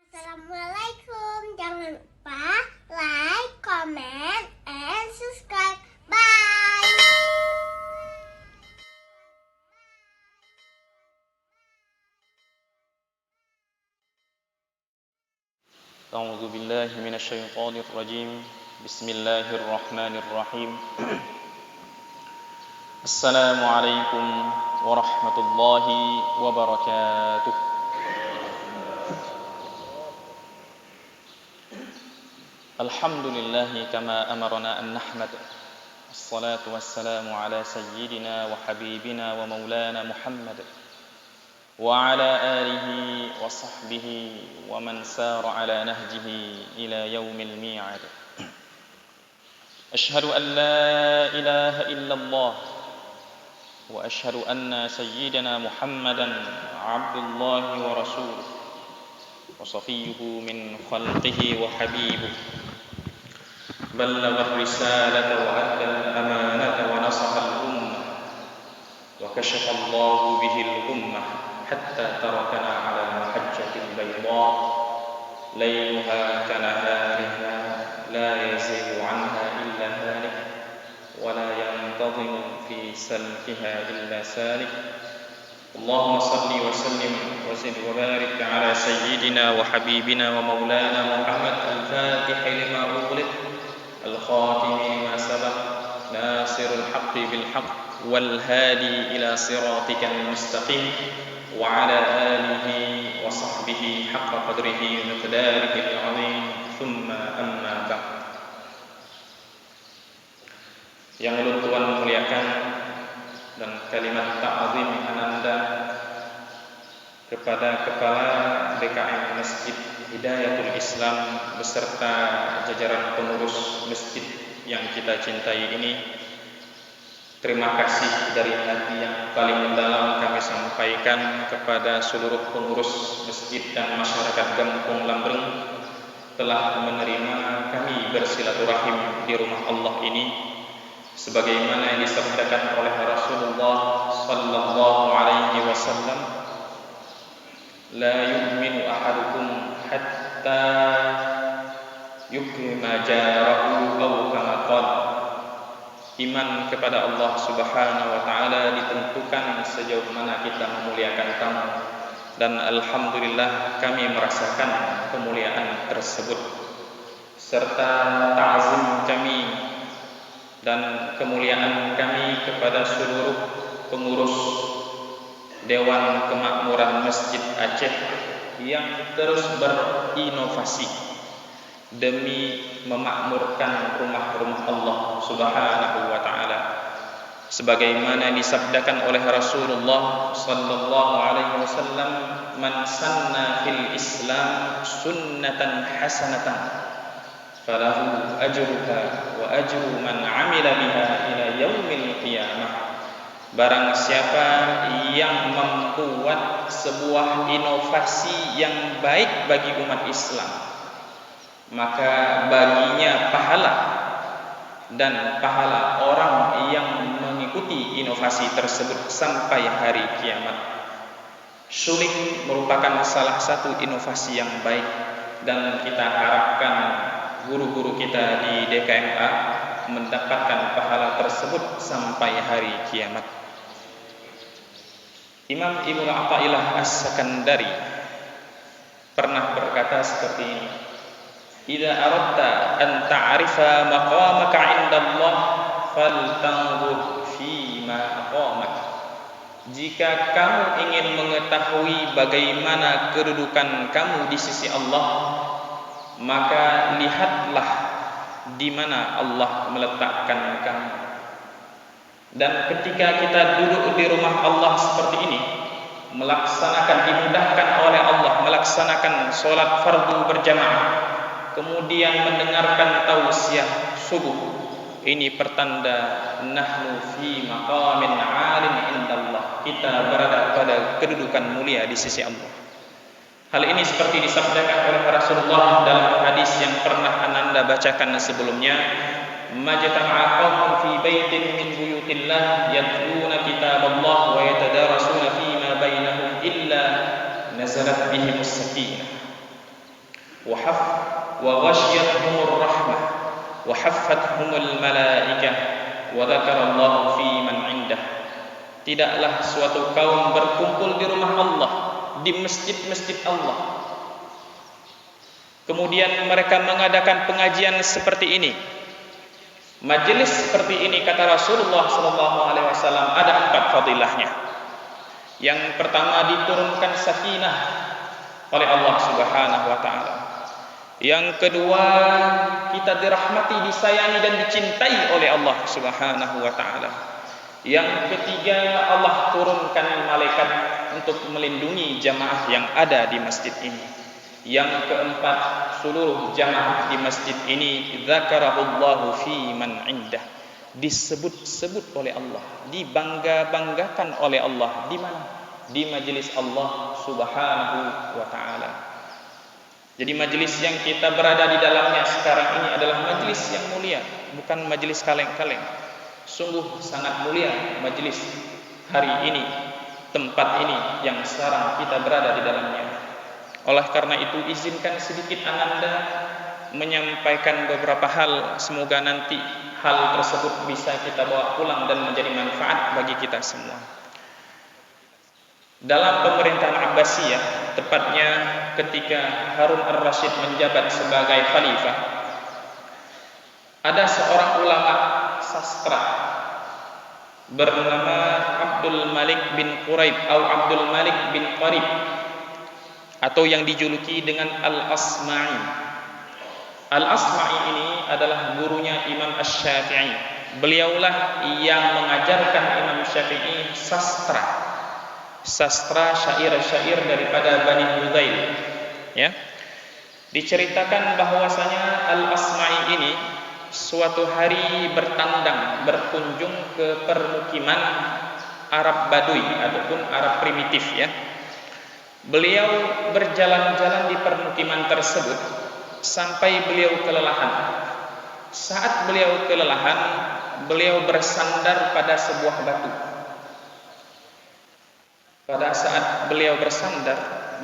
Assalamualaikum. Jangan lupa like, comment, and subscribe. Bye. أعوذ بالله من الشيطان الرجيم بسم الله الرحمن الرحيم السلام عليكم ورحمة الله وبركاته الحمد لله كما أمرنا أن نحمد الصلاة والسلام على سيدنا وحبيبنا ومولانا محمد وعلى آله وصحبه ومن سار على نهجه إلى يوم الميعاد أشهد أن لا إله إلا الله وأشهد أن سيدنا محمدا عبد الله ورسوله وصفيه من خلقه وحبيبه بلغ الرسالة وأدى الأمانة ونصح الأمة وكشف الله به الغمة حتى تركنا على المحجة البيضاء ليلها كنهارها لا يزيغ عنها إلا هالك ولا ينتظم في سلكها إلا سالك اللهم صل وسلم وزد وبارك على سيدنا وحبيبنا ومولانا محمد الفاتح لما أغلق الخاتم لما سبق ناصر الحق بالحق والهادي إلى صراطك المستقيم وعلى آله وصحبه حق قدره ومقداره العظيم ثم أما بعد. Yang ulun Tuhan muliakan dan kalimat ta'zim ananda kepada Kepala DKM Masjid Hidayatul Islam beserta jajaran pengurus masjid yang kita cintai ini. Terima kasih dari hati yang paling mendalam kami sampaikan kepada seluruh pengurus masjid dan masyarakat Gampung Lambreng telah menerima kami bersilaturahim di rumah Allah ini sebagaimana yang disabdakan oleh Rasulullah sallallahu alaihi wasallam, la yu'minu ahadukum hatta yukrima jarahu aw kama qala. Iman kepada Allah Subhanahu wa taala ditentukan sejauh mana kita memuliakan tamu, dan alhamdulillah kami merasakan kemuliaan tersebut serta ta'zim kami dan kemuliaan kami kepada seluruh pengurus Dewan Kemakmuran Masjid Aceh yang terus berinovasi demi memakmurkan rumah-rumah Allah Subhanahu wa taala sebagaimana disabdakan oleh Rasulullah sallallahu alaihi wasallam, man sanna fil Islam sunnatan hasanatan falahu ajruha wa ajru man amila biha ila yaumil qiyamah. Barang siapa yang membuat sebuah inovasi yang baik bagi umat Islam, maka baginya pahala dan pahala orang yang mengikuti inovasi tersebut sampai hari kiamat. Suling merupakan salah satu inovasi yang baik dan kita harapkan guru-guru kita di DKMA mendapatkan pahala tersebut sampai hari kiamat. Imam Ibnu Athaillah As-Sakandari pernah berkata seperti ini, idza aradta an ta'rifa maqamaka 'inda Allah faltanzur fi ma aqamak. Jika kamu ingin mengetahui bagaimana kedudukan kamu di sisi Allah, maka lihatlah di mana Allah meletakkan kamu. Dan ketika kita duduk di rumah Allah seperti ini, dimudahkan oleh Allah melaksanakan sholat fardu berjamaah, kemudian mendengarkan tausiah subuh, ini pertanda nahnu fi maqamin 'alin indallah, kita berada pada kedudukan mulia di sisi Allah. Hal ini seperti disabdakan oleh Rasulullah dalam hadis yang pernah Ananda bacakan sebelumnya, majtama'a qaumun fi baitin min buyutillah yatluna kitaballah wa yatadarasuna fima bainahum illa nazalat bihimus sakinah. wa ghashiyatuhumur rahmah wa haffathumul malaikah wa dzakarallahu fi man 'indah. Tidaklah suatu kaum berkumpul di rumah Allah, di masjid-masjid Allah, kemudian mereka mengadakan pengajian seperti ini, majelis seperti ini, kata Rasulullah SAW, ada 4 fadilahnya. Yang pertama, diturunkan sakinah oleh Allah Subhanahu wa taala. Yang kedua, kita dirahmati, disayangi dan dicintai oleh Allah Subhanahu wa taala. Yang ketiga, Allah turunkan malaikat untuk melindungi jamaah yang ada di masjid ini. Yang keempat, seluruh jamaah di masjid ini dzakarahullahu fi man 'indah, disebut-sebut oleh Allah, dibangga-banggakan oleh Allah. Di mana? Di majelis Allah Subhanahu wa taala. Jadi majelis yang kita berada di dalamnya sekarang ini adalah majelis yang mulia, bukan majelis kaleng-kaleng. Sungguh sangat mulia majelis hari ini, tempat ini yang sekarang kita berada di dalamnya. Oleh karena itu, izinkan sedikit Ananda menyampaikan beberapa hal. Semoga nanti hal tersebut bisa kita bawa pulang dan menjadi manfaat bagi kita semua. Dalam pemerintahan Abbasiyah, tepatnya ketika Harun ar-Rasyid menjabat sebagai khalifah, ada seorang ulama sastra bernama Abdul Malik bin Quraib atau Abdul Malik bin Qarib, atau yang dijuluki dengan Al-Asma'i. Al-Asma'i ini adalah gurunya Imam Asy-Syafi'i. Beliaulah yang mengajarkan Imam Syafi'i sastra syair-syair daripada Bani Hudzail. Ya. Diceritakan bahwasanya Al-Asma'i ini suatu hari berkunjung ke permukiman Arab Baduy ataupun Arab primitif, ya. Beliau berjalan-jalan di permukiman tersebut sampai beliau kelelahan. Saat beliau kelelahan, beliau bersandar pada sebuah batu. Pada saat beliau bersandar,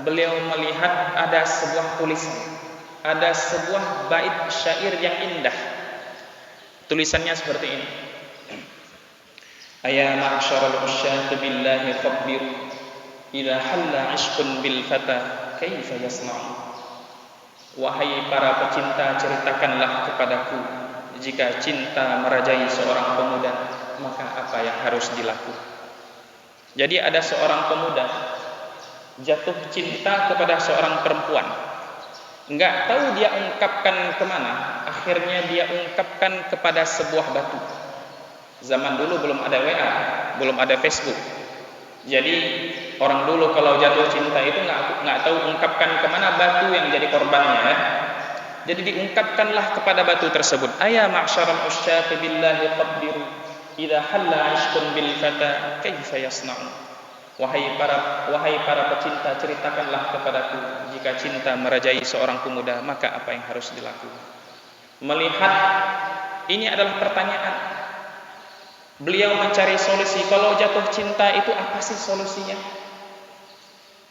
beliau melihat ada sebuah tulisan, ada sebuah bait syair yang indah. Tulisannya seperti ini: Aya ma'syaral usyaq billahi khabbiru idza halla 'ishqun bil fata kaifa yasna'u. Wahai para pecinta, ceritakanlah kepadaku jika cinta merajai seorang pemuda, maka apa yang harus dilakukan. Jadi ada seorang pemuda jatuh cinta kepada seorang perempuan, enggak tahu dia ungkapkan kemana. Akhirnya dia ungkapkan kepada sebuah batu. Zaman dulu belum ada WA, belum ada Facebook. Jadi orang dulu kalau jatuh cinta itu nggak tahu ungkapkan kemana batu yang jadi korbannya, ya. Jadi diungkapkanlah kepada batu tersebut. Aya ma'syaral usyaq billahi qaddiru idza halla 'ishqun bil fata kaifa yasna'u. Wahai para pecinta, ceritakanlah kepadaku jika cinta merajai seorang pemuda, maka apa yang harus dilakukan. Melihat ini adalah pertanyaan, beliau mencari solusi. Kalau jatuh cinta itu apa sih solusinya?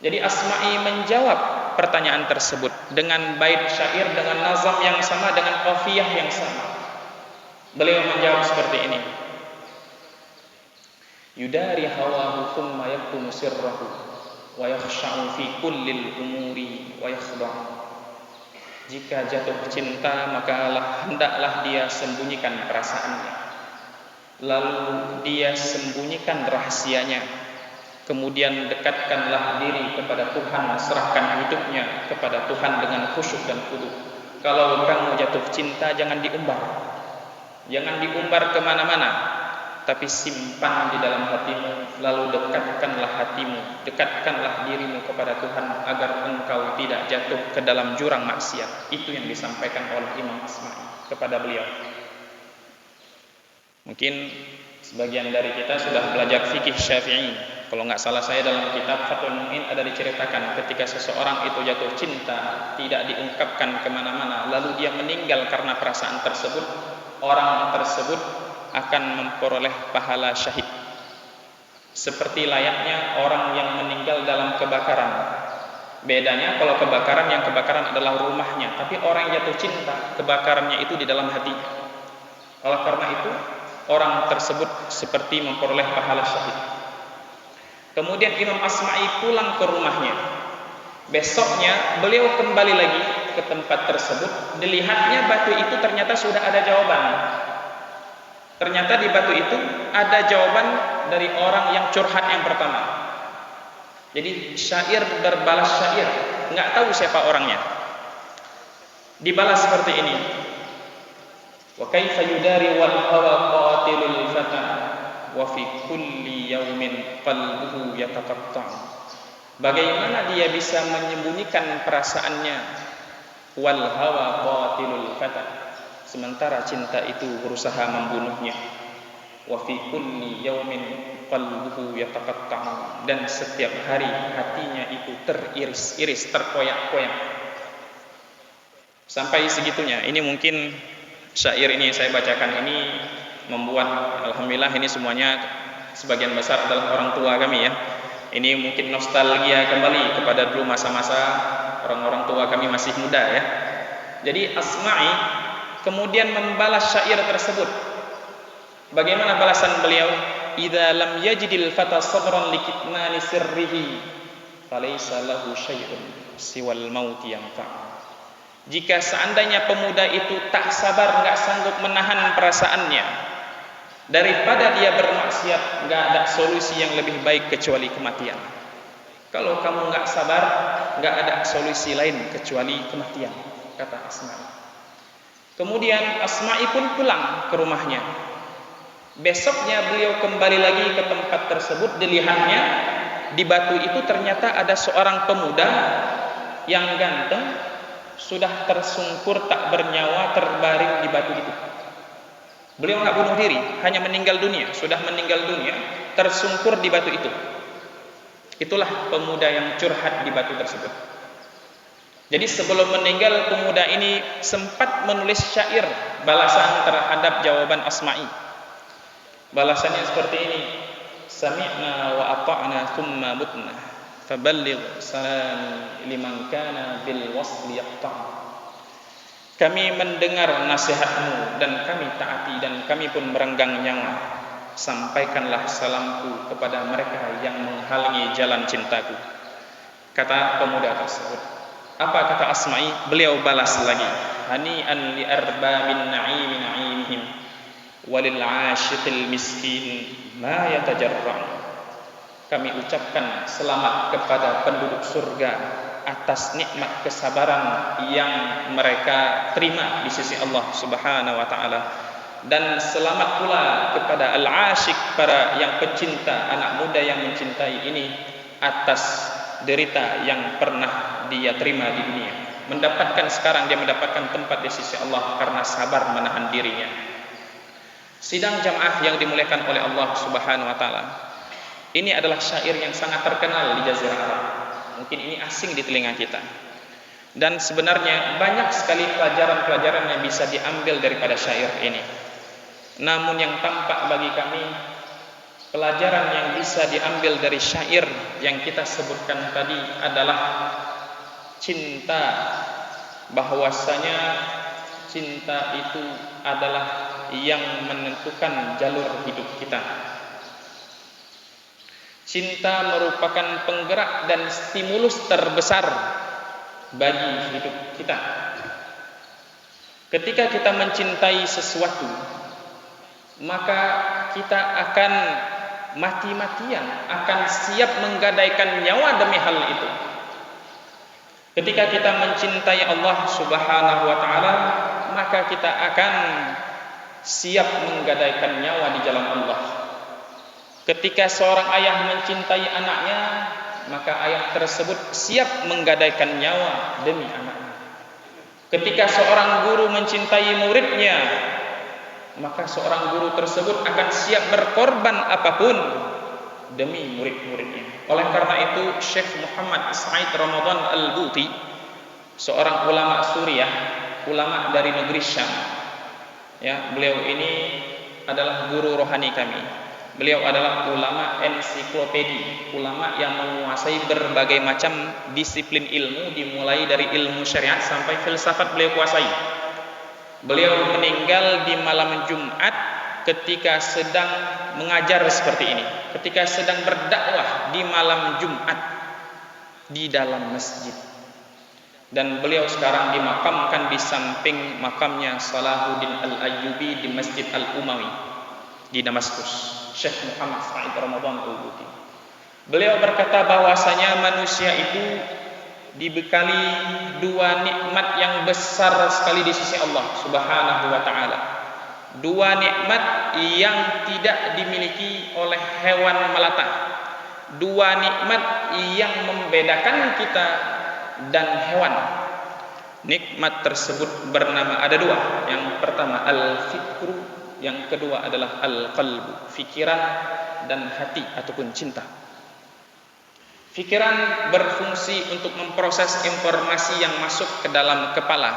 Jadi Asma'i menjawab pertanyaan tersebut dengan bait syair, dengan nazam yang sama, dengan qafiyah yang sama. Beliau menjawab seperti ini: Yudari hawahu thumma yaktumu sirrahu wa yakhsha'u fi kullil umuri wa yakhda'u. Jika jatuh cinta, maka hendaklah dia sembunyikan perasaannya, lalu dia sembunyikan rahasianya, kemudian dekatkanlah diri kepada Tuhan, serahkan hidupnya kepada Tuhan dengan khusyuk dan khudu. Kalau kamu jatuh cinta, jangan diumbar kemana-mana, tapi simpan di dalam hatimu, lalu dekatkanlah dirimu kepada Tuhan agar engkau tidak jatuh ke dalam jurang maksiat. Itu yang disampaikan oleh Imam Asma'i kepada beliau. Mungkin sebagian dari kita sudah belajar fikih Syafi'i. Kalau nggak salah saya, dalam kitab Fathul Mu'in ada diceritakan ketika seseorang itu jatuh cinta, tidak diungkapkan kemana-mana, lalu dia meninggal karena perasaan tersebut, orang tersebut akan memperoleh pahala syahid, seperti layaknya orang yang meninggal dalam kebakaran. Bedanya kalau kebakaran, yang kebakaran adalah rumahnya, tapi orang yang jatuh cinta, kebakarannya itu di dalam hatinya. Oleh karena itu, orang tersebut seperti memperoleh pahala syahid. Kemudian Imam Asma'i pulang ke rumahnya. Besoknya beliau kembali lagi ke tempat tersebut. Dilihatnya batu itu ternyata sudah ada jawaban. Ternyata di batu itu ada jawaban dari orang yang curhat yang pertama. Jadi syair berbalas syair, nggak tahu siapa orangnya. Dibalas seperti ini. Wa kaifa yudari wal hawa qatilul fata wa fi kulli yaumin qalbuhu yataqatta'. Bagaimana dia bisa menyembunyikan perasaannya? Wal hawa qatilul fata, sementara cinta itu berusaha membunuhnya. Wa fi kulli yaumin qalbuhu yataqatta', dan setiap hari hatinya itu teriris-iris, terkoyak-koyak. Sampai segitunya. Ini mungkin syair ini saya bacakan ini membuat, alhamdulillah ini semuanya sebagian besar adalah orang tua kami ya. Ini mungkin nostalgia kembali kepada dulu masa-masa orang-orang tua kami masih muda ya. Jadi Asma'i kemudian membalas syair tersebut. Bagaimana balasan beliau? Idza lam yajidil fata sabran likitmani sirrihi falaysa lahu syai'un siwal mauti yanfa'. Jika seandainya pemuda itu tak sabar, enggak sanggup menahan perasaannya, daripada dia bermaksiat, enggak ada solusi yang lebih baik kecuali kematian. Kalau kamu enggak sabar, enggak ada solusi lain kecuali kematian, kata Asma'i. Kemudian Asma'i pun pulang ke rumahnya. Besoknya beliau kembali lagi ke tempat tersebut. Dilihatnya di batu itu ternyata ada seorang pemuda yang ganteng, sudah tersungkur tak bernyawa, terbaring di batu itu. Beliau nggak bunuh diri, hanya meninggal dunia, sudah meninggal dunia, tersungkur di batu itu. Itulah pemuda yang curhat di batu tersebut. Jadi sebelum meninggal, pemuda ini sempat menulis syair balasan terhadap jawaban Asma'i. Balasannya seperti ini. Sami'na wa ata'na thumma mutna faballigh salam liman kana bil wasli yaqta'. Kami mendengar nasihatmu dan kami taati dan kami pun merenggang nyawa. Sampaikanlah salamku kepada mereka yang menghalangi jalan cintaku, kata pemuda tersebut. Apa kata Asma'i? Beliau balas lagi. Hani'an li arbabin na'imi na'imihim walil 'ashiqil miskin ma yatajarra'. Kami ucapkan selamat kepada penduduk surga atas nikmat kesabaran yang mereka terima di sisi Allah Subhanahu wa taala, dan selamat pula kepada al-'ashiq, para yang pecinta, anak muda yang mencintai ini, atas derita yang pernah dia terima di dunia. Sekarang dia mendapatkan tempat di sisi Allah karena sabar menahan dirinya. Sidang jamaah yang dimuliakan oleh Allah Subhanahu wa taala, ini adalah syair yang sangat terkenal di Jazirah Arab. Mungkin ini asing di telinga kita. Dan sebenarnya banyak sekali pelajaran-pelajaran yang bisa diambil daripada syair ini. Namun yang tampak bagi kami, pelajaran yang bisa diambil dari syair yang kita sebutkan tadi adalah cinta. Bahwasanya cinta itu adalah yang menentukan jalur hidup kita. Cinta merupakan penggerak dan stimulus terbesar bagi hidup kita. Ketika kita mencintai sesuatu, maka kita akan mati-matian, akan siap menggadaikan nyawa demi hal itu. Ketika kita mencintai Allah Subhanahu wa taala, maka kita akan siap menggadaikan nyawa di jalan Allah. Ketika seorang ayah mencintai anaknya, maka ayah tersebut siap menggadaikan nyawa demi anaknya. Ketika seorang guru mencintai muridnya, maka seorang guru tersebut akan siap berkorban apapun demi murid-muridnya. Oleh karena itu, Syekh Muhammad Said Ramadan Al-Buti, seorang ulama Suriah, ulama dari negeri Syam, ya, beliau ini adalah guru rohani kami. Beliau adalah ulama ensiklopedi, ulama yang menguasai berbagai macam disiplin ilmu, dimulai dari ilmu syariat sampai filsafat beliau kuasai. Beliau meninggal di malam Jumat ketika sedang mengajar seperti ini, ketika sedang berdakwah di malam Jumat di dalam masjid. Dan beliau sekarang dimakamkan di samping makamnya Salahuddin Al-Ayyubi di Masjid Al-Umawi di Damaskus, Syekh Muhammad Said Ramadan Al-Buti. Beliau berkata bahwasanya manusia itu dibekali dua nikmat yang besar sekali di sisi Allah Subhanahu wa taala. Dua nikmat yang tidak dimiliki oleh hewan melata. Dua nikmat yang membedakan kita dan hewan. Nikmat tersebut bernama, ada dua. Yang pertama al-fikru, yang kedua adalah al-qalbu, fikiran dan hati ataupun cinta. Fikiran berfungsi untuk memproses informasi yang masuk ke dalam kepala,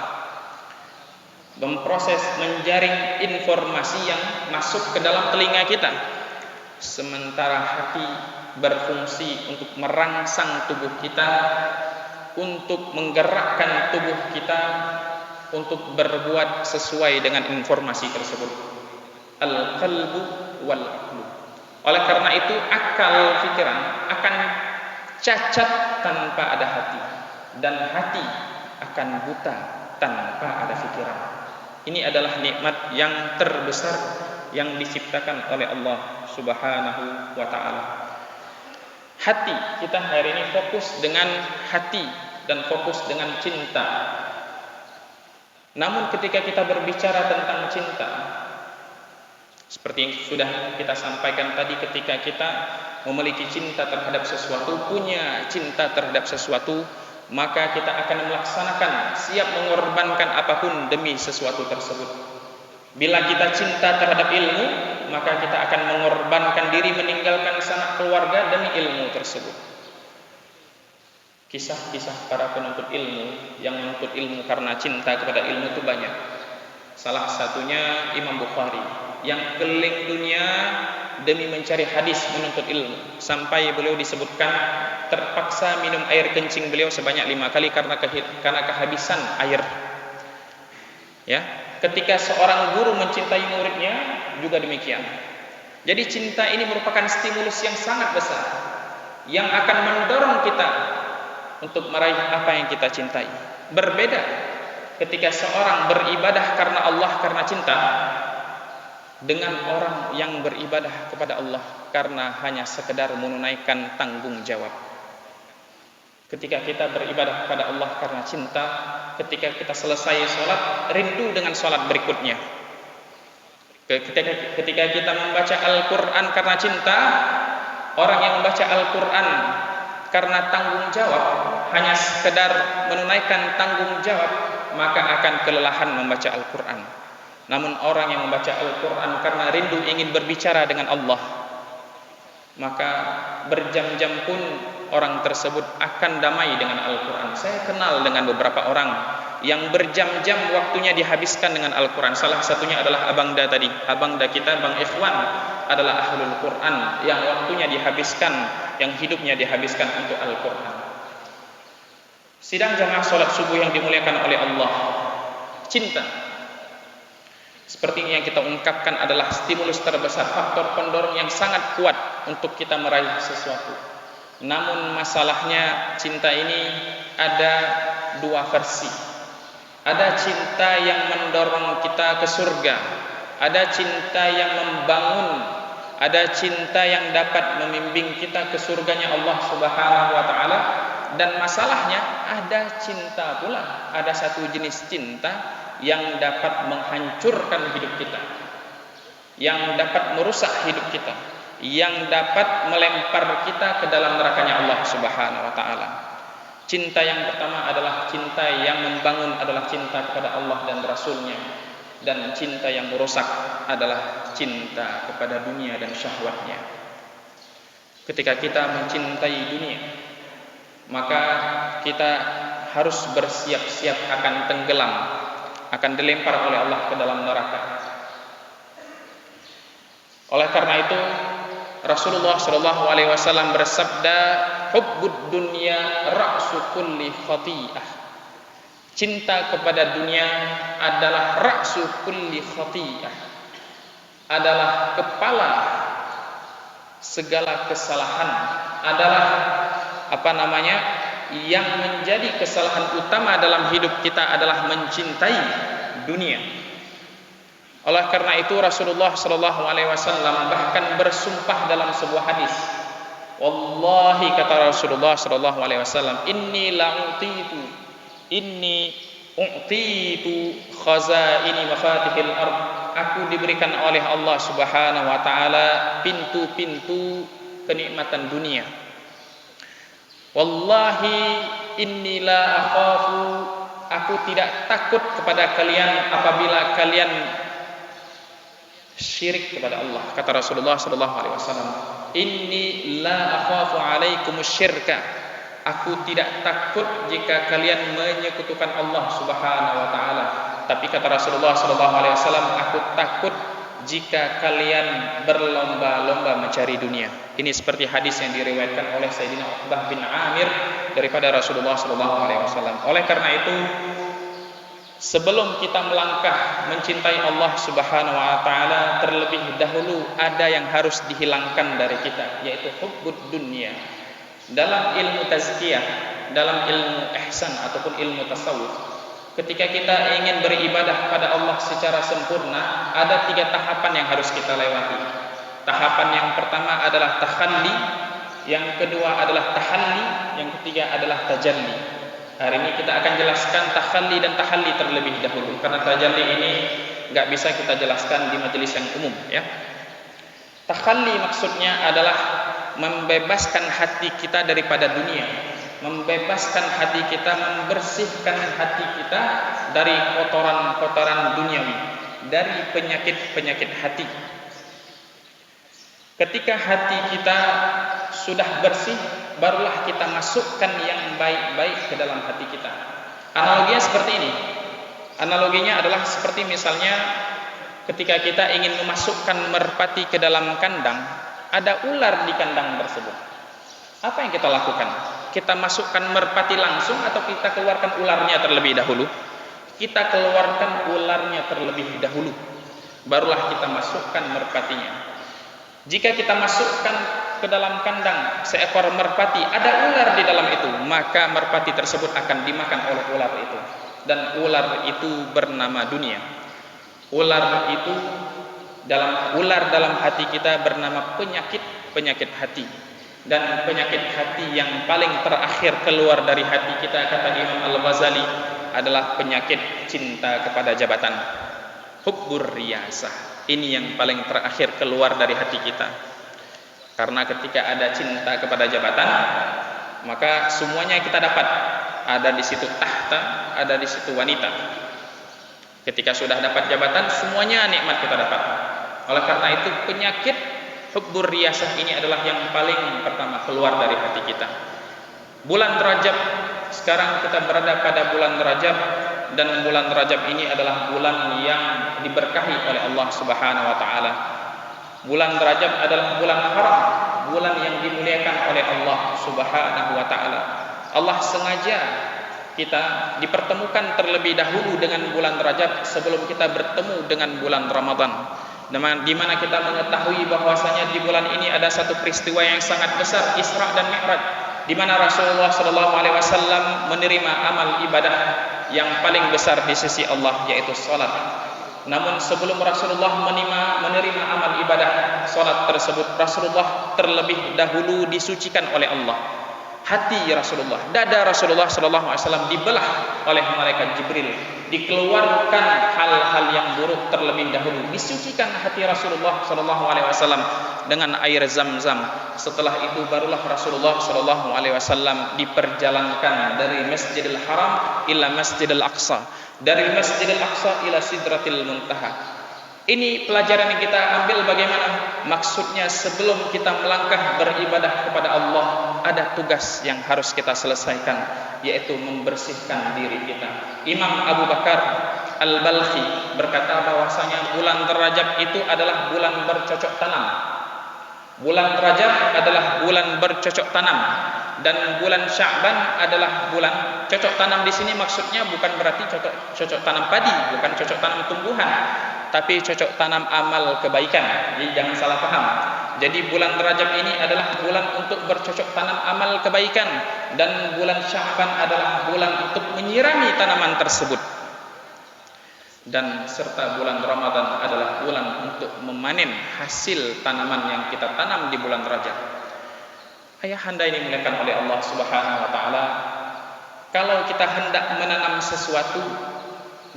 memproses, menjaring informasi yang masuk ke dalam telinga kita. Sementara hati berfungsi untuk merangsang tubuh kita, untuk menggerakkan tubuh kita untuk berbuat sesuai dengan informasi tersebut. Al-qalbu wal aqlu. Oleh karena itu akal fikiran akan cacat tanpa ada hati, dan hati akan buta tanpa ada fikiran. Ini adalah nikmat yang terbesar yang diciptakan oleh Allah Subhanahu wa taala. Hati kita hari ini fokus dengan hati dan fokus dengan cinta. Namun ketika kita berbicara tentang cinta, seperti yang sudah kita sampaikan tadi, ketika kita memiliki cinta terhadap sesuatu, punya cinta terhadap sesuatu, maka kita akan melaksanakan, siap mengorbankan apapun demi sesuatu tersebut. Bila kita cinta terhadap ilmu, maka kita akan mengorbankan diri, meninggalkan sanak keluarga demi ilmu tersebut. Kisah-kisah para penuntut ilmu yang menuntut ilmu karena cinta kepada ilmu itu banyak. Salah satunya Imam Bukhari yang keliling dunia demi mencari hadis menuntut ilmu, sampai beliau disebutkan terpaksa minum air kencing beliau sebanyak 5 kali karena kehabisan air. Ya, ketika seorang guru mencintai muridnya juga demikian. Jadi cinta ini merupakan stimulus yang sangat besar yang akan mendorong kita untuk meraih apa yang kita cintai. Berbeda ketika seorang beribadah karena Allah karena cinta dengan orang yang beribadah kepada Allah karena hanya sekedar menunaikan tanggung jawab. Ketika kita beribadah kepada Allah karena cinta, ketika kita selesai sholat, rindu dengan sholat berikutnya. Ketika kita membaca Al-Quran karena cinta, orang yang membaca Al-Quran karena tanggung jawab, hanya sekedar menunaikan tanggung jawab, maka akan kelelahan membaca Al-Quran. Namun orang yang membaca Al-Quran karena rindu ingin berbicara dengan Allah, maka berjam-jam pun orang tersebut akan damai dengan Al-Quran. Saya kenal dengan beberapa orang yang berjam-jam waktunya dihabiskan dengan Al-Quran. Salah satunya adalah Abangda tadi. Abangda kita, Bang Ikhwan, adalah ahlul Quran yang waktunya dihabiskan, yang hidupnya dihabiskan untuk Al-Quran. Sidang jamaah sholat subuh yang dimuliakan oleh Allah, cinta seperti yang kita ungkapkan adalah stimulus terbesar, faktor pendorong yang sangat kuat untuk kita meraih sesuatu. Namun masalahnya cinta ini ada dua versi. Ada cinta yang mendorong kita ke surga, ada cinta yang membangun, ada cinta yang dapat membimbing kita ke surganya Allah Subhanahu wa taala. Dan masalahnya ada cinta pula, ada satu jenis cinta yang dapat menghancurkan hidup kita, yang dapat merusak hidup kita, yang dapat melempar kita ke dalam nerakanya Allah Subhanahu wa taala. Cinta yang pertama adalah cinta yang membangun, adalah cinta kepada Allah dan Rasulnya. Dan cinta yang merusak adalah cinta kepada dunia dan syahwatnya. Ketika kita mencintai dunia, maka kita harus bersiap-siap akan tenggelam, akan dilempar oleh Allah ke dalam neraka. Oleh karena itu, Rasulullah Shallallahu Alaihi Wasallam bersabda, "Hubbud dunya ra'su kulli khati'ah." Cinta kepada dunia adalah ra'su kulli khati'ah, adalah kepala segala kesalahan, adalah yang menjadi kesalahan utama dalam hidup kita adalah mencintai dunia. Oleh karena itu Rasulullah Shallallahu Alaihi Wasallam bahkan bersumpah dalam sebuah hadis, wallahi, kata Rasulullah Shallallahu Alaihi Wasallam, inni u'titu khazaini mafatihil ard. Aku diberikan oleh Allah Subhanahu wa taala pintu-pintu kenikmatan dunia. Wallahi inni la akhafu, aku tidak takut kepada kalian apabila kalian syirik kepada Allah. Kata Rasulullah sallallahu alaihi wasallam, inni la akhafu alaikumus syirka. Aku tidak takut jika kalian menyekutukan Allah Subhanahu wa taala. Tapi kata Rasulullah sallallahu alaihi wasallam, aku takut jika kalian berlomba-lomba mencari dunia. Ini seperti hadis yang diriwayatkan oleh Sayyidina Uqbah bin Amir daripada Rasulullah sallallahu alaihi wasallam. Oleh karena itu, sebelum kita melangkah mencintai Allah Subhanahu wa taala, terlebih dahulu ada yang harus dihilangkan dari kita, yaitu hubbud dunya. Dalam ilmu tazkiyah, dalam ilmu ihsan ataupun ilmu tasawuf, ketika kita ingin beribadah kepada Allah secara sempurna, ada 3 tahapan yang harus kita lewati. Tahapan yang pertama adalah takhalli, yang kedua adalah tahalli, yang ketiga adalah tajalli. Hari ini kita akan jelaskan takhalli dan tahalli terlebih dahulu, karena tajalli ini nggak bisa kita jelaskan di majelis yang umum, ya. Takhalli maksudnya adalah membebaskan hati kita daripada dunia, membebaskan hati kita, membersihkan hati kita dari kotoran-kotoran duniawi, dari penyakit-penyakit hati. Ketika hati kita sudah bersih, barulah kita masukkan yang baik-baik ke dalam hati kita. Analoginya seperti ini. Analoginya adalah seperti misalnya ketika kita ingin memasukkan merpati ke dalam kandang, ada ular di kandang tersebut. Apa yang kita lakukan? Kita masukkan merpati langsung atau kita keluarkan ularnya terlebih dahulu? Kita keluarkan ularnya terlebih dahulu, barulah kita masukkan merpatinya. Jika kita masukkan ke dalam kandang seekor merpati, ada ular di dalam itu, maka merpati tersebut akan dimakan oleh ular itu. Dan ular itu bernama dunia. Ular dalam hati kita bernama penyakit hati. Dan penyakit hati yang paling terakhir keluar dari hati kita, kata Imam Al-Ghazali, adalah penyakit cinta kepada jabatan, hubbur riyasah. Ini yang paling terakhir keluar dari hati kita. Karena ketika ada cinta kepada jabatan, maka semuanya kita dapat. Ada di situ tahta, ada di situ wanita. Ketika sudah dapat jabatan, semuanya nikmat kita dapat. Oleh karena itu, penyakit hubbur riyasah ini adalah yang paling pertama keluar dari hati kita. Bulan Rajab, sekarang kita berada pada bulan Rajab, dan bulan Rajab ini adalah bulan yang diberkahi oleh Allah Subhanahu wa taala. Bulan Rajab adalah bulan haram, bulan yang dimuliakan oleh Allah Subhanahu wa taala. Allah sengaja kita dipertemukan terlebih dahulu dengan bulan Rajab sebelum kita bertemu dengan bulan Ramadan, di mana kita mengetahui bahwasanya di bulan ini ada satu peristiwa yang sangat besar, Isra dan Mi'raj, di mana Rasulullah sallallahu alaihi wasallam menerima amal ibadah yang paling besar di sisi Allah, yaitu salat. Namun sebelum Rasulullah menerima amal ibadah salat tersebut, Rasulullah terlebih dahulu disucikan oleh Allah. Hati Rasulullah, dada Rasulullah sallallahu alaihi wasallam dibelah oleh malaikat Jibril, dikeluarkan hal-hal yang buruk terlebih dahulu, disucikan hati Rasulullah sallallahu alaihi wasallam dengan air Zam-Zam. Setelah itu barulah Rasulullah sallallahu alaihi wasallam diperjalankan dari Masjidil Haram ila Masjidil Aqsa, dari Masjidil Aqsa ila Sidratil Muntaha. Ini pelajaran yang kita ambil, bagaimana maksudnya sebelum kita melangkah beribadah kepada Allah, ada tugas yang harus kita selesaikan, yaitu membersihkan diri kita. Imam Abu Bakar Al-Balkhi berkata bahwasanya bulan Rajab itu adalah bulan bercocok tanam. Bulan Rajab adalah bulan bercocok tanam, dan bulan Sya'ban adalah bulan cocok tanam. Di sini maksudnya bukan berarti cocok tanam padi, bukan cocok tanam tumbuhan, tapi cocok tanam amal kebaikan. Jadi jangan salah paham. Jadi bulan Rajab ini adalah bulan untuk bercocok tanam amal kebaikan, dan bulan Sya'ban adalah bulan untuk menyirami tanaman tersebut. Dan serta bulan Ramadan adalah bulan untuk memanen hasil tanaman yang kita tanam di bulan Rajab. Ayahanda ini dimuliakan oleh Allah Subhanahu wa taala, kalau kita hendak menanam sesuatu,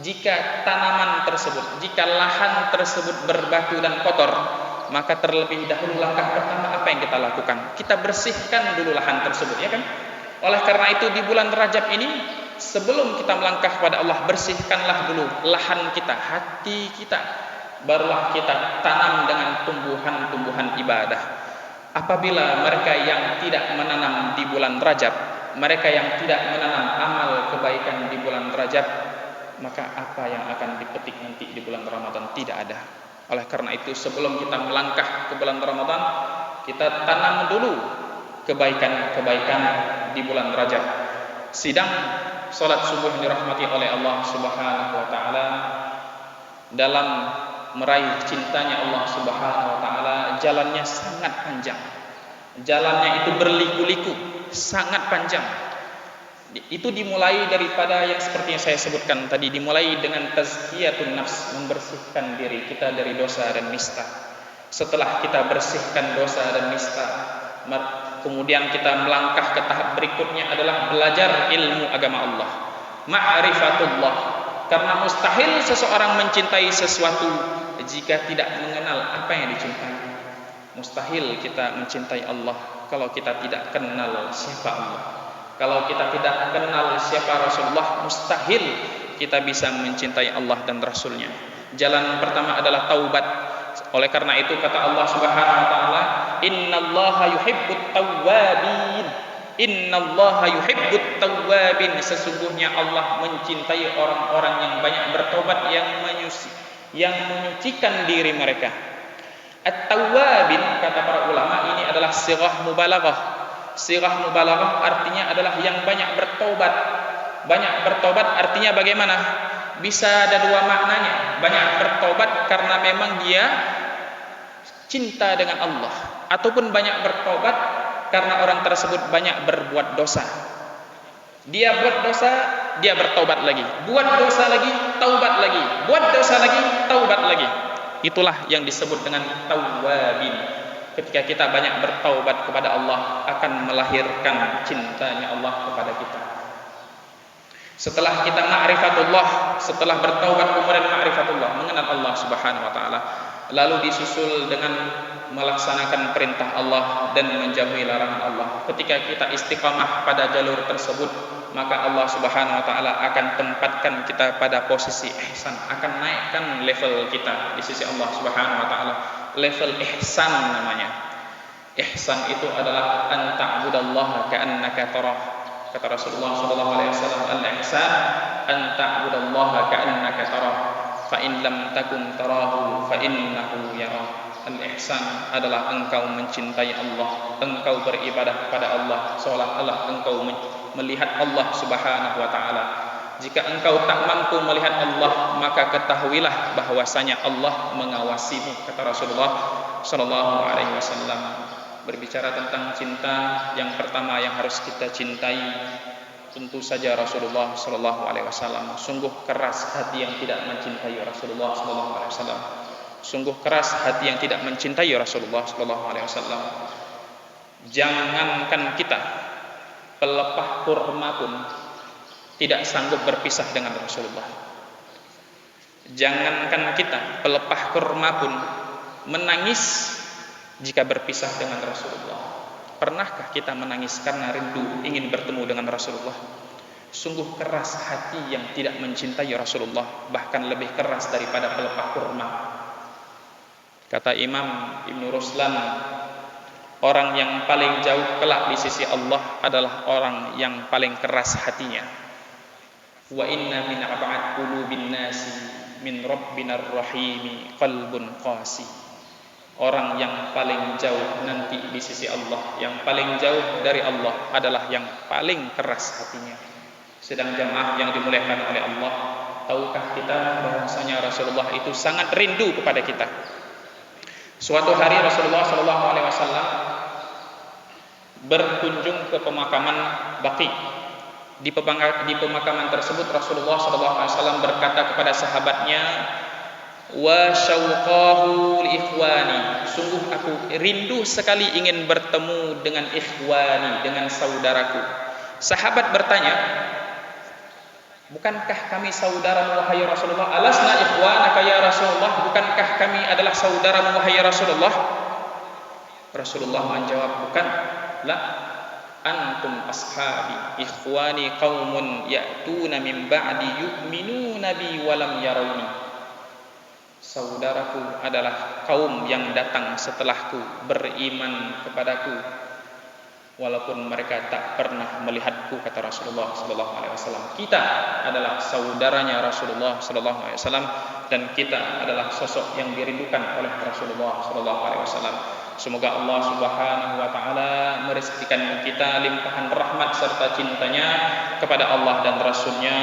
jika tanaman tersebut, jika lahan tersebut berbatu dan kotor, maka terlebih dahulu langkah pertama apa yang kita lakukan? Kita bersihkan dulu lahan tersebut, ya kan? Oleh karena itu di bulan Rajab ini, sebelum kita melangkah kepada Allah, bersihkanlah dulu lahan kita, hati kita, barulah kita tanam dengan tumbuhan-tumbuhan ibadah. Apabila mereka yang tidak menanam di bulan Rajab, mereka yang tidak menanam amal kebaikan di bulan Rajab, maka apa yang akan dipetik nanti di bulan Ramadan? Tidak ada. Oleh karena itu sebelum kita melangkah ke bulan Ramadan, kita tanam dulu kebaikan-kebaikan di bulan Rajab. Sidang salat subuh yang dirahmati oleh Allah Subhanahu wa taala, dalam meraih cintanya Allah Subhanahu wa taala, jalannya sangat panjang. Jalannya itu berliku-liku, sangat panjang. Itu dimulai daripada yang seperti yang saya sebutkan tadi, dimulai dengan tazkiyatun nafs, membersihkan diri kita dari dosa dan nista. Setelah kita bersihkan dosa dan nista, kemudian kita melangkah ke tahap berikutnya adalah belajar ilmu agama Allah, ma'rifatullah. Karena mustahil seseorang mencintai sesuatu jika tidak mengenal apa yang dicintai. Mustahil kita mencintai Allah kalau kita tidak kenal siapa Allah. Kalau kita tidak kenal siapa Rasulullah, mustahil kita bisa mencintai Allah dan Rasulnya. Jalan pertama adalah taubat. Oleh karena itu kata Allah Subhanahu wa taala, innallaha yuhibbut tawwabin. Innallaha yuhibbut tawwabin. Sesungguhnya Allah mencintai orang-orang yang banyak bertobat, yang menyucikan diri mereka. At-tawwabin, kata para ulama, ini adalah sirah mubalaghah. Sirah mubalaghah artinya adalah yang banyak bertobat. Banyak bertobat artinya bagaimana? Bisa ada dua maknanya. Banyak bertobat karena memang dia cinta dengan Allah, ataupun banyak bertobat karena orang tersebut banyak berbuat dosa. Dia buat dosa, dia bertobat lagi. Buat dosa lagi, taubat lagi. Buat dosa lagi, taubat lagi. Itulah yang disebut dengan tawwabin. Ketika kita banyak bertaubat kepada Allah, akan melahirkan cintanya Allah kepada kita. Setelah kita ma'rifatullah, setelah bertaubat kemudian ma'rifatullah, mengenal Allah Subhanahu wa taala, lalu disusul dengan melaksanakan perintah Allah dan menjauhi larangan Allah. Ketika kita istiqamah pada jalur tersebut, maka Allah Subhanahu wa taala akan tempatkan kita pada posisi ihsan, akan naikkan level kita di sisi Allah Subhanahu wa taala. Level ihsan namanya. Ihsan itu adalah an ta'budallaha ka'annaka tarah. Kata Rasulullah sallallahu alaihi wasallam, al-ihsan an ta'budallaha ka'annaka tarah, fa in lam takun tarahu fa innahu yarah. Al-ihsan adalah engkau mencintai Allah, engkau beribadah kepada Allah seolah-olah engkau melihat Allah Subhanahu wa taala. Jika engkau tak mampu melihat Allah, maka ketahuilah bahwasanya Allah mengawasimu, kata Rasulullah sallallahu alaihi wasallam. Berbicara tentang cinta, yang pertama yang harus kita cintai tentu saja Rasulullah sallallahu alaihi wasallam. Sungguh keras hati yang tidak mencintai Rasulullah sallallahu alaihi wasallam. Sungguh keras hati yang tidak mencintai Rasulullah sallallahu alaihi wasallam. Jangankan kita, pelepah kurma pun tidak sanggup berpisah dengan Rasulullah. Jangankan kita, pelepah kurma pun menangis jika berpisah dengan Rasulullah. Pernahkah kita menangis karena rindu ingin bertemu dengan Rasulullah? Sungguh keras hati yang tidak mencintai Rasulullah, bahkan lebih keras daripada pelepah kurma. Kata Imam Ibn Ruslan, orang yang paling jauh kelak di sisi Allah adalah orang yang paling keras hatinya. Wa inna min ab'ad qulubin nasi min rabbinar rahimi qalbun qasi. orang yang paling jauh nanti di sisi Allah, yang paling jauh dari Allah adalah yang paling keras hatinya. Sedang jamaah yang dimuliakan oleh Allah, tahukah kita bahwasanya Rasulullah itu sangat rindu kepada kita? Suatu hari Rasulullah SAW berkunjung ke pemakaman Baqi. Di pemakaman tersebut Rasulullah SAW berkata kepada sahabatnya, wa syauqahu li ikhwani, sungguh aku rindu sekali ingin bertemu dengan ikhwani, dengan saudaraku. Sahabat bertanya, bukankah kami saudaramu wahai Rasulullah? Alasna ikhwanaka ya Rasulullah, bukankah kami adalah saudaramu wahai Rasulullah? Rasulullah menjawab, bukan, la, antum ashabi, ikhwani qaumun ya'tuna min ba'di yu'minuna bi walam yarawni. Saudaraku adalah kaum yang datang setelahku, beriman kepadaku walaupun mereka tak pernah melihatku, kata Rasulullah sallallahu alaihi wasallam. Kita adalah saudaranya Rasulullah sallallahu alaihi wasallam dan kita adalah sosok yang dirindukan oleh Rasulullah sallallahu alaihi wasallam. Semoga Allah Subhanahu wa taala merezekikan kita limpahan rahmat serta cintanya kepada Allah dan Rasul-Nya.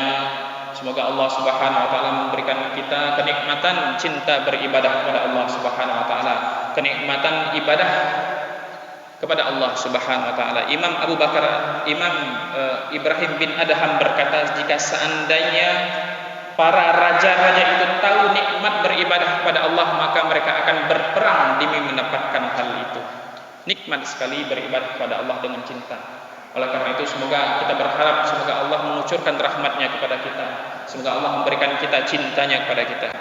Semoga Allah Subhanahu wa taala memberikan kita kenikmatan cinta beribadah kepada Allah Subhanahu wa taala, kenikmatan ibadah kepada Allah Subhanahu wa taala. Imam Ibrahim bin Adham berkata, jika seandainya para raja-raja itu tahu nikmat beribadah kepada Allah, maka mereka akan berperang demi mendapatkan hal itu. Nikmat sekali beribadah kepada Allah dengan cinta. Oleh karena itu semoga kita berharap, semoga Allah mengucurkan rahmatnya kepada kita, semoga Allah memberikan kita cintanya kepada kita.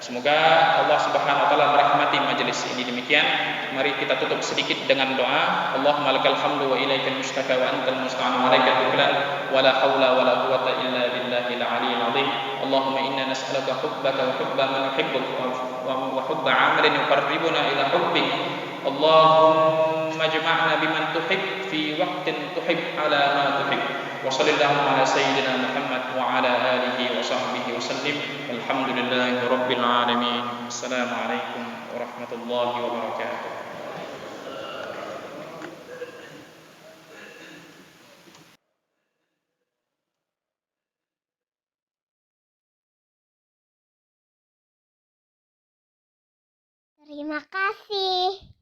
Semoga Allah Subhanahu wa taala merahmati majelis ini. Demikian, mari kita tutup sedikit dengan doa. Allahumma lakal hamdu wa ilaikal mustaka wa antal musta'an wa alaikal tuklan wa la haula wa la quwwata illa billahil aliyyil azim. Allahumma inna nas'aluka hubbaka wa hubba man yuhibbuk wa hubba 'amalin yuqarribuna ila hubbik. Allahumma ijma'na biman tuhib fi waqtin tuhib ala ma tuhib. Wa sallallahu ala sayyidina Muhammad wa ala alihi wa sahbihi wa sallim. Alhamdulillahi rabbil alamin. Assalamualaikum warahmatullahi wabarakatuh. Terima kasih.